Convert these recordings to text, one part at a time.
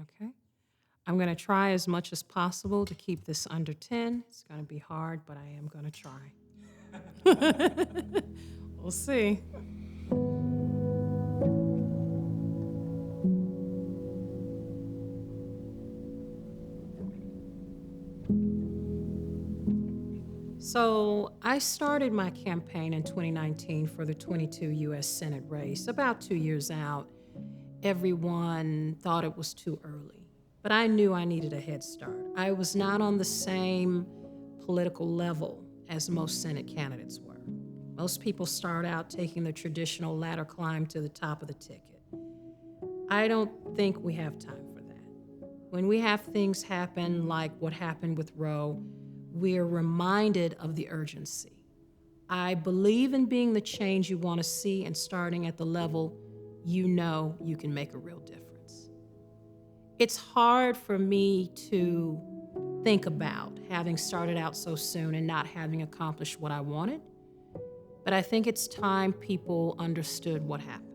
Okay. I'm going to try as much as possible to keep this under 10. It's going to be hard, but I am going to try. We'll see. So I started my campaign in 2019 for the 22 U.S. Senate race. About 2 years out, everyone thought it was too early, but I knew I needed a head start. I was not on the same political level as most Senate candidates were. Most people start out taking the traditional ladder climb to the top of the ticket. I don't think we have time for that. When we have things happen like what happened with Roe, we're reminded of the urgency. I believe in being the change you want to see and starting at the level you know you can make a real difference. It's hard for me to think about having started out so soon and not having accomplished what I wanted, but I think it's time people understood what happened.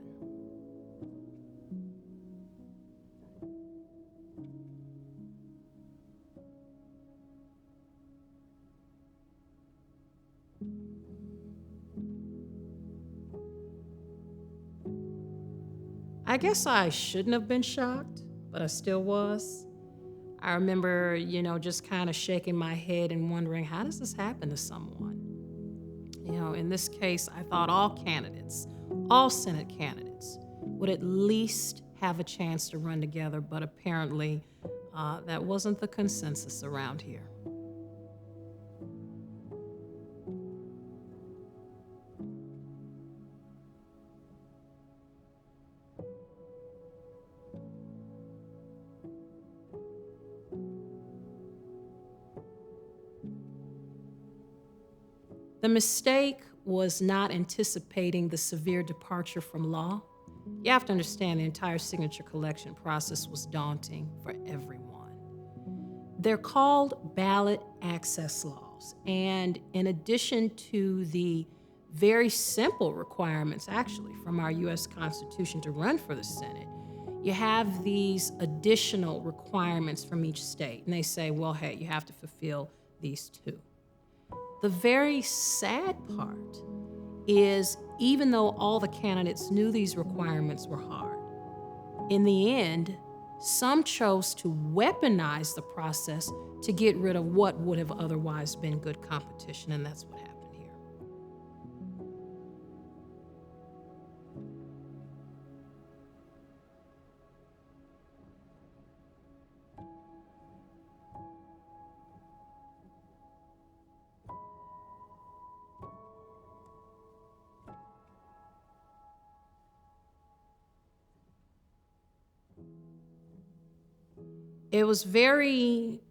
I guess I shouldn't have been shocked, but I still was. I remember, just kind of shaking my head and wondering, how does this happen to someone? In this case, I thought all candidates, all Senate candidates, would at least have a chance to run together, but apparently that wasn't the consensus around here. The mistake was not anticipating the severe departure from law. You have to understand the entire signature collection process was daunting for everyone. They're called ballot access laws, and in addition to the very simple requirements, actually, from our U.S. Constitution to run for the Senate, you have these additional requirements from each state. And they say, well, hey, you have to fulfill these two. The very sad part is, even though all the candidates knew these requirements were hard, in the end, some chose to weaponize the process to get rid of what would have otherwise been good competition, and that's what happened here. It was very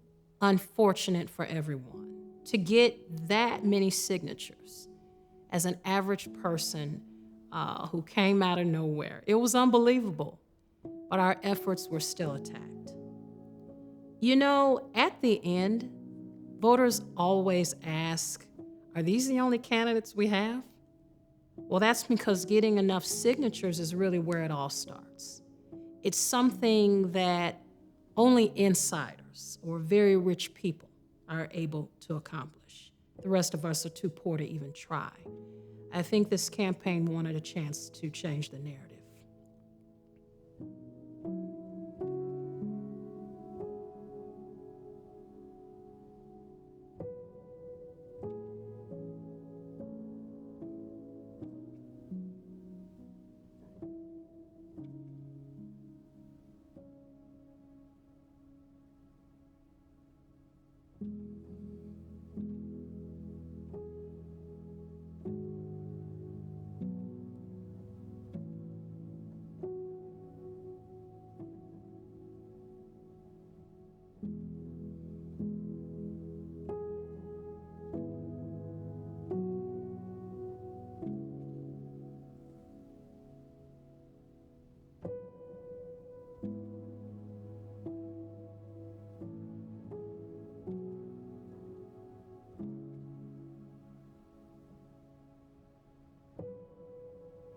unfortunate for everyone to get that many signatures as an average person who came out of nowhere. It was unbelievable, but our efforts were still attacked. At the end, voters always ask, are these the only candidates we have? Well, that's because getting enough signatures is really where it all starts. It's something that only insiders or very rich people are able to accomplish. The rest of us are too poor to even try. I think this campaign wanted a chance to change the narrative.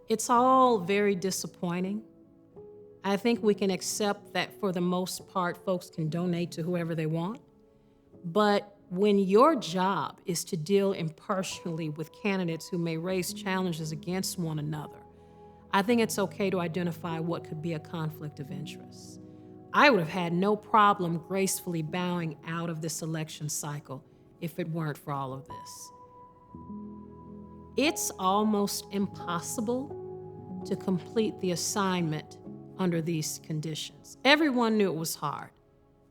It's all very disappointing. I think we can accept that for the most part, folks can donate to whoever they want. But when your job is to deal impartially with candidates who may raise challenges against one another, I think it's okay to identify what could be a conflict of interest. I would have had no problem gracefully bowing out of this election cycle if it weren't for all of this. It's almost impossible to complete the assignment under these conditions. Everyone knew it was hard,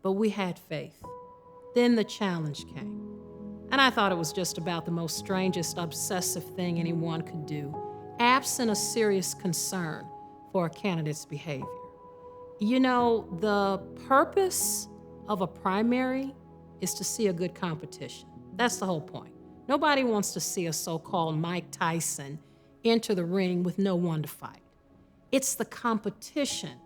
but we had faith. Then the challenge came. And I thought it was just about the most strangest, obsessive thing anyone could do, absent a serious concern for a candidate's behavior. You know, the purpose of a primary is to see a good competition. That's the whole point. Nobody wants to see a so-called Mike Tyson enter the ring with no one to fight. It's the competition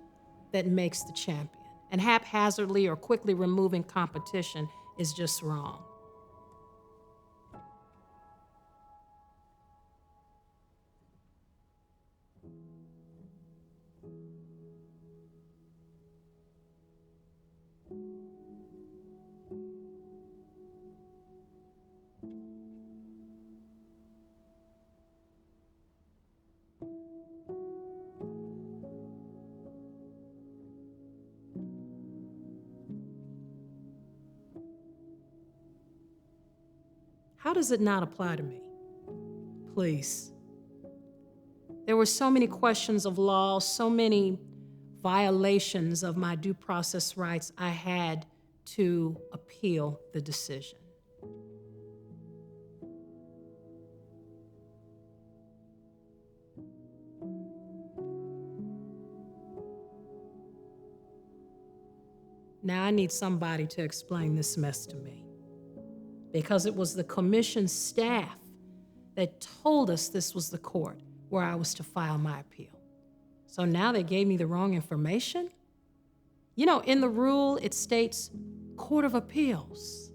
that makes the champion. And haphazardly or quickly removing competition is just wrong. How does it not apply to me? Please. There were so many questions of law, so many violations of my due process rights, I had to appeal the decision. Now I need somebody to explain this mess to me, because it was the commission staff that told us this was the court where I was to file my appeal. So now they gave me the wrong information? You know, in the rule, it states Court of Appeals.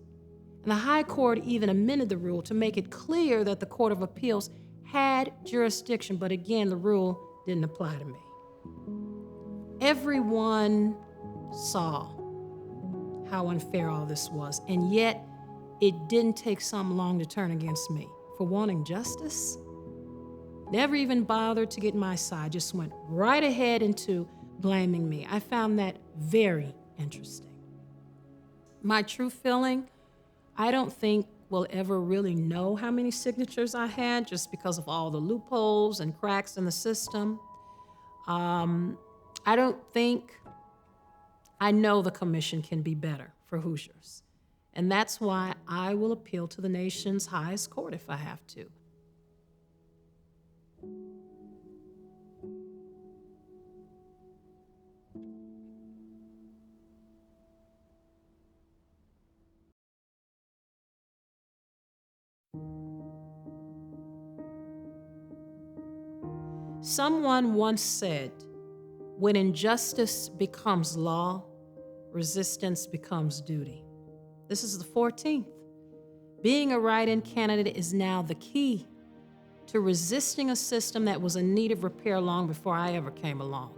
And the High Court even amended the rule to make it clear that the Court of Appeals had jurisdiction, but again, the rule didn't apply to me. Everyone saw how unfair all this was, and yet it didn't take some long to turn against me for wanting justice. Never even bothered to get my side, just went right ahead into blaming me. I found that very interesting. My true feeling, I don't think we'll ever really know how many signatures I had just because of all the loopholes and cracks in the system. I don't think, I know the commission can be better for Hoosiers. And that's why I will appeal to the nation's highest court if I have to. Someone once said, when injustice becomes law, resistance becomes duty. This is the 14th. Being a write-in candidate is now the key to resisting a system that was in need of repair long before I ever came along.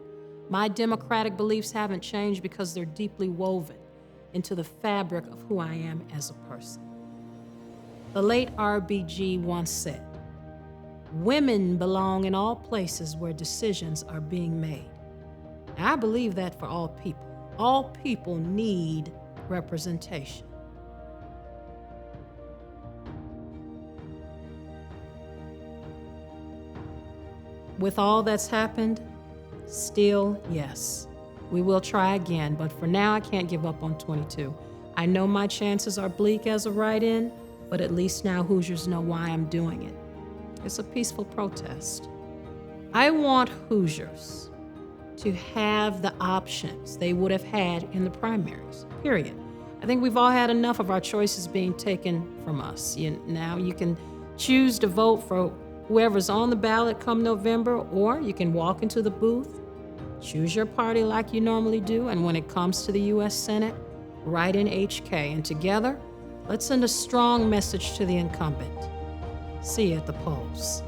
My democratic beliefs haven't changed because they're deeply woven into the fabric of who I am as a person. The late RBG once said, women belong in all places where decisions are being made. And I believe that for all people. All people need representation. With all that's happened, still, yes, we will try again, but for now, I can't give up on 22. I know my chances are bleak as a write-in, but at least now Hoosiers know why I'm doing it. It's a peaceful protest. I want Hoosiers to have the options they would have had in the primaries, period. I think we've all had enough of our choices being taken from us. Now you can choose to vote for whoever's on the ballot come November, or you can walk into the booth, choose your party like you normally do, and when it comes to the U.S. Senate, write in HK, and together, let's send a strong message to the incumbent. See you at the polls.